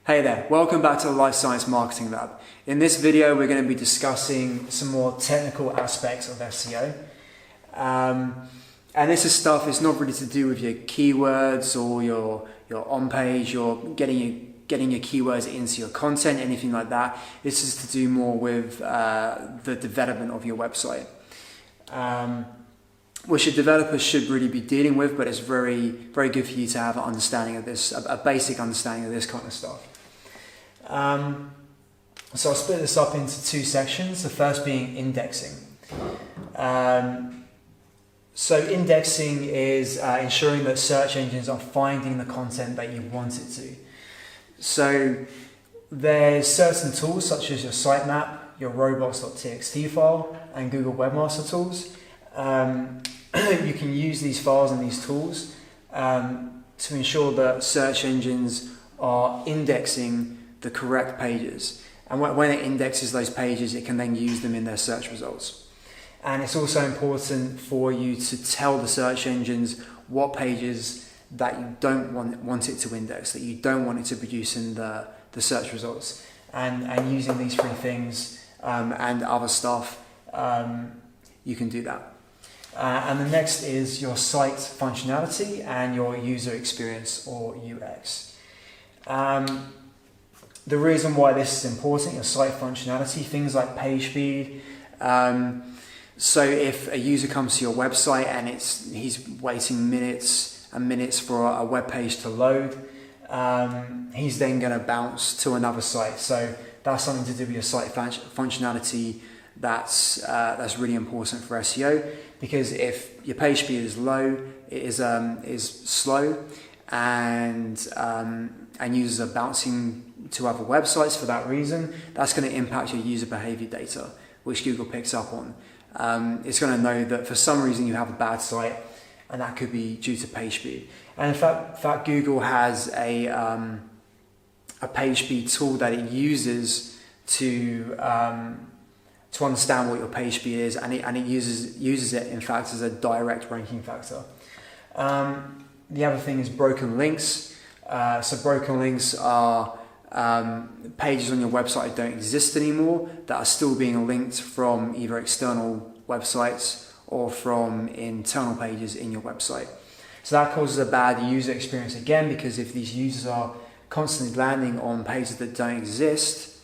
Hey there, welcome back to the Life Science Marketing Lab. In this video we're going to be discussing some more technical aspects of SEO. And this is stuff, it's not really to do with your keywords or your on-page or getting your keywords into your content, anything like that. This is to do more with the development of your website. Which your developers should really be dealing with, but it's very, very good for you to have an understanding of this, a basic understanding of this kind of stuff. So I'll split this up into two sections, the first being indexing. So indexing is ensuring that search engines are finding the content that you want it to. So there's certain tools such as your sitemap, your robots.txt file, and Google Webmaster Tools. You can use these files and these tools to ensure that search engines are indexing the correct pages. And when it indexes those pages, it can then use them in their search results. And it's also important for you to tell the search engines what pages that you don't want it to index, that you don't want it to produce in the search results. And using these three things and other stuff, you can do that. And the next is your site functionality and your user experience or UX. The reason why this is important, your site functionality, things like page speed. So if a user comes to your website and he's waiting minutes and minutes for a web page to load, he's then going to bounce to another site. So that's something to do with your site functionality. That's really important for SEO, because if your page speed is low, it is slow, and users are bouncing to other websites for that reason, that's going to impact your user behavior data, which Google picks up on. It's going to know that for some reason you have a bad site, and that could be due to page speed. And in fact Google has a page speed tool that it uses to understand what your page speed is, and it uses it in fact as a direct ranking factor. The other thing is broken links. So broken links are pages on your website that don't exist anymore, that are still being linked from either external websites or from internal pages in your website. So that causes a bad user experience again, because if these users are constantly landing on pages that don't exist,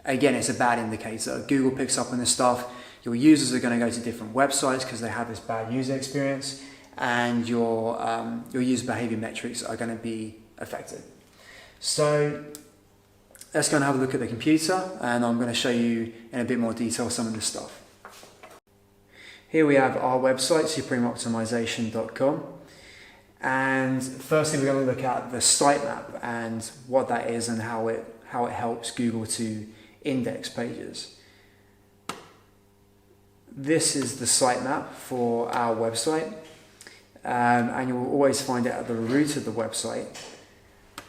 again, it's a bad indicator. Google picks up on this stuff. Your users are going to go to different websites because they have this bad user experience, and your user behavior metrics are going to be affected. So let's go and have a look at the computer, and I'm going to show you in a bit more detail some of this stuff. Here we have our website, supremeoptimization.com. And firstly, we're going to look at the sitemap and what that is and how it helps Google to index pages. This is the sitemap for our website, and you will always find it at the root of the website.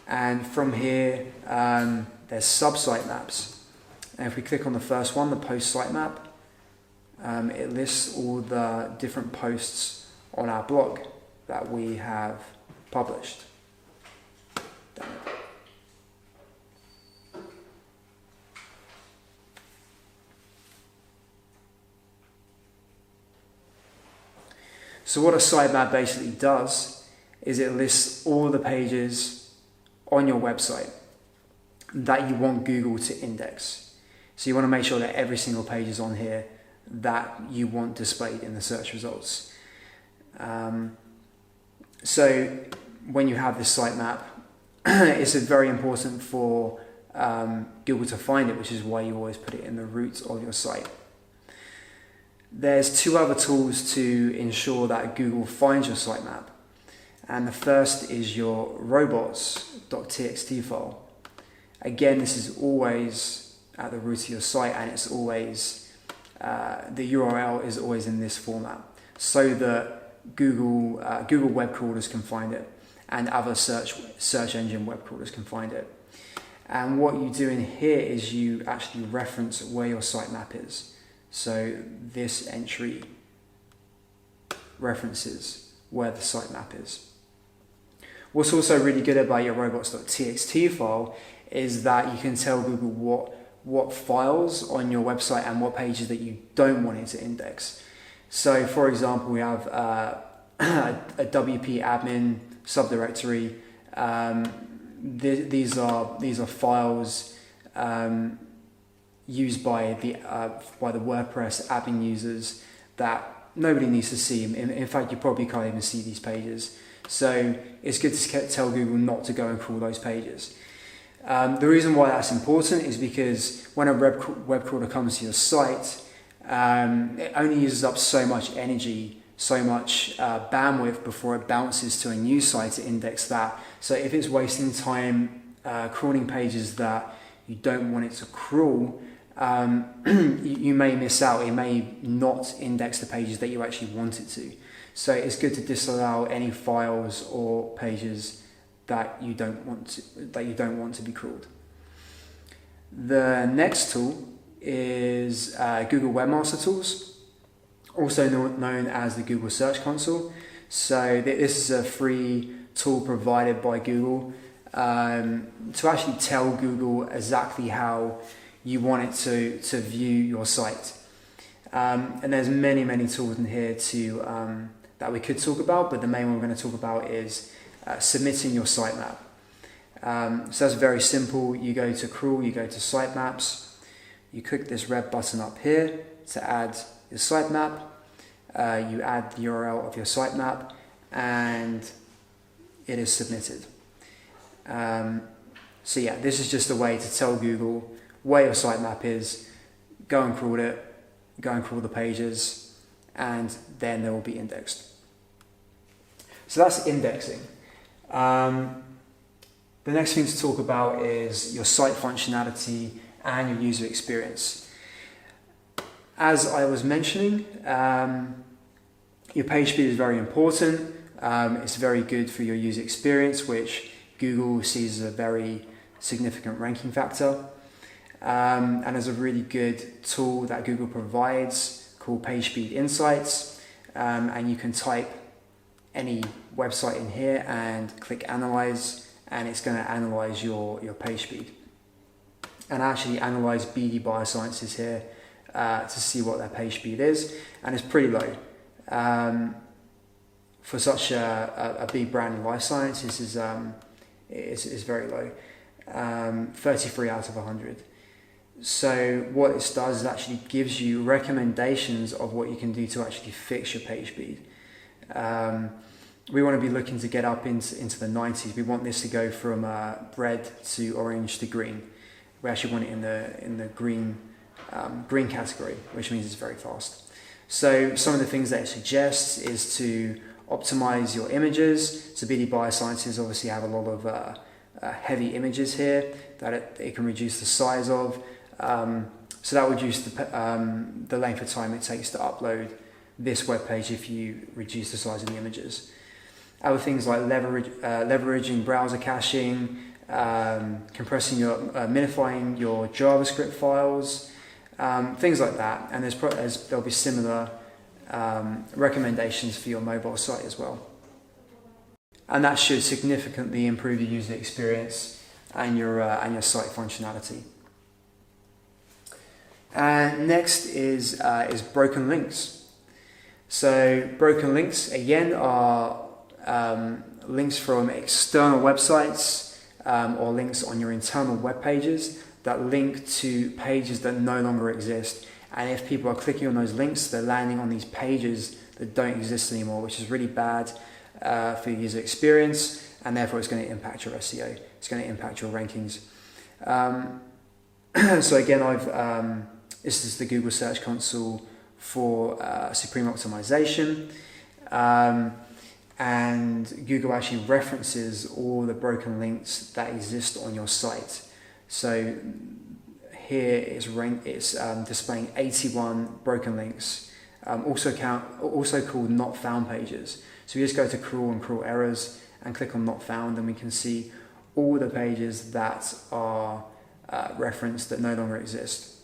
And from here, there's sub-sitemaps. And if we click on the first one, the post sitemap, it lists all the different posts on our blog that we have published. So what a sitemap basically does is it lists all the pages on your website that you want Google to index. So you want to make sure that every single page is on here that you want displayed in the search results. So when you have this sitemap, it's very important for Google to find it, which is why you always put it in the root of your site. There's two other tools to ensure that Google finds your sitemap. And the first is your robots.txt file. Again, this is always at the root of your site, and it's always, the URL is always in this format, so that Google web crawlers can find it, and other search engine web crawlers can find it. And what you do in here is you actually reference where your sitemap is. So this entry references where the sitemap is. What's also really good about your robots.txt file is that you can tell Google what files on your website and what pages that you don't want it to index. So for example, we have a WP admin subdirectory. These are files used by the WordPress admin users that nobody needs to see. In fact, you probably can't even see these pages. So it's good to tell Google not to go and crawl those pages. The reason why that's important is because when a web crawler comes to your site, it only uses up so much energy, so much bandwidth before it bounces to a new site to index that. So if it's wasting time crawling pages that you don't want it to crawl, you may miss out. It may not index the pages that you actually want it to. So it's good to disallow any files or pages that you don't want to be crawled. The next tool is Google Webmaster Tools, also known as the Google Search Console. So this is a free tool provided by Google to actually tell Google exactly how you want it to view your site. And there's many tools in here that we could talk about, but the main one we're going to talk about is submitting your sitemap. So that's very simple. You go to crawl, you go to sitemaps, you click this red button up here to add your sitemap. You add the URL of your sitemap, and it is submitted. So yeah, this is just a way to tell Google where your sitemap is, go and crawl it, go and crawl the pages, and then they will be indexed. So that's indexing. The next thing to talk about is your site functionality and your user experience. As I was mentioning, your page speed is very important. It's very good for your user experience, which Google sees as a very significant ranking factor. And there's a really good tool that Google provides called Page Speed Insights, and you can type any website in here and click Analyze, and it's going to analyze your page speed. And I actually analyze BD Biosciences here to see what their page speed is, and it's pretty low. For such a big brand in life sciences, is very low, 33 out of 100. So what this does is actually gives you recommendations of what you can do to actually fix your page speed. We want to be looking to get up into the 90s. We want this to go from red to orange to green. We actually want it in the green category, which means it's very fast. So some of the things that it suggests is to optimize your images. So BD Biosciences obviously have a lot of heavy images here that it can reduce the size of. So that would reduce the length of time it takes to upload this web page if you reduce the size of the images. Other things like leveraging browser caching, compressing minifying your JavaScript files, things like that. And there'll be similar recommendations for your mobile site as well. And that should significantly improve your user experience and your site functionality. And next is broken links. So broken links again are links from external websites or links on your internal web pages that link to pages that no longer exist. And if people are clicking on those links, they're landing on these pages that don't exist anymore, which is really bad for your user experience, and therefore it's going to impact your SEO. It's going to impact your rankings. So again, this is the Google Search Console for Supreme Optimization. And Google actually references all the broken links that exist on your site. So here it's displaying 81 broken links, also called not found pages. So we just go to crawl and crawl errors and click on not found, and we can see all the pages that are referenced that no longer exist.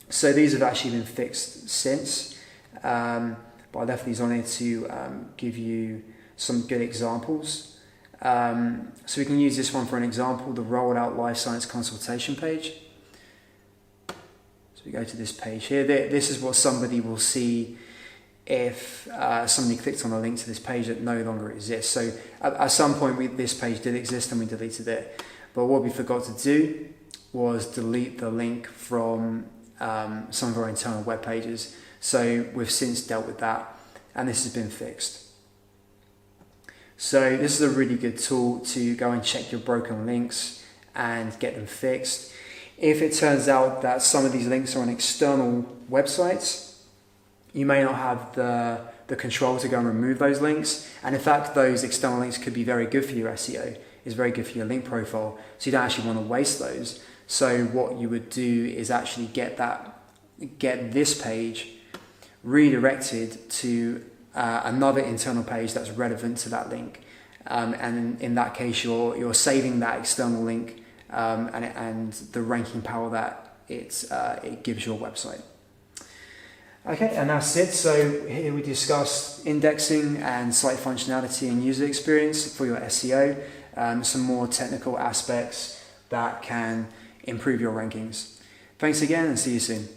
So these have actually been fixed since, but I left these on here to give you some good examples. So we can use this one for an example, the Rolled Out Life Science Consultation page. So we go to this page here. This is what somebody will see if somebody clicked on a link to this page that no longer exists. So at some point this page did exist and we deleted it. But what we forgot to do was delete the link from some of our internal web pages. So we've since dealt with that and this has been fixed. So this is a really good tool to go and check your broken links and get them fixed. If it turns out that some of these links are on external websites, you may not have the control to go and remove those links. And in fact, those external links could be very good for your SEO, is very good for your link profile. So you don't actually want to waste those. So what you would do is actually get this page redirected to another internal page that's relevant to that link. And in that case, you're saving that external link and the ranking power that it gives your website. Okay, and that's it. So here we discussed indexing and site functionality and user experience for your SEO, some more technical aspects that can improve your rankings. Thanks again and see you soon.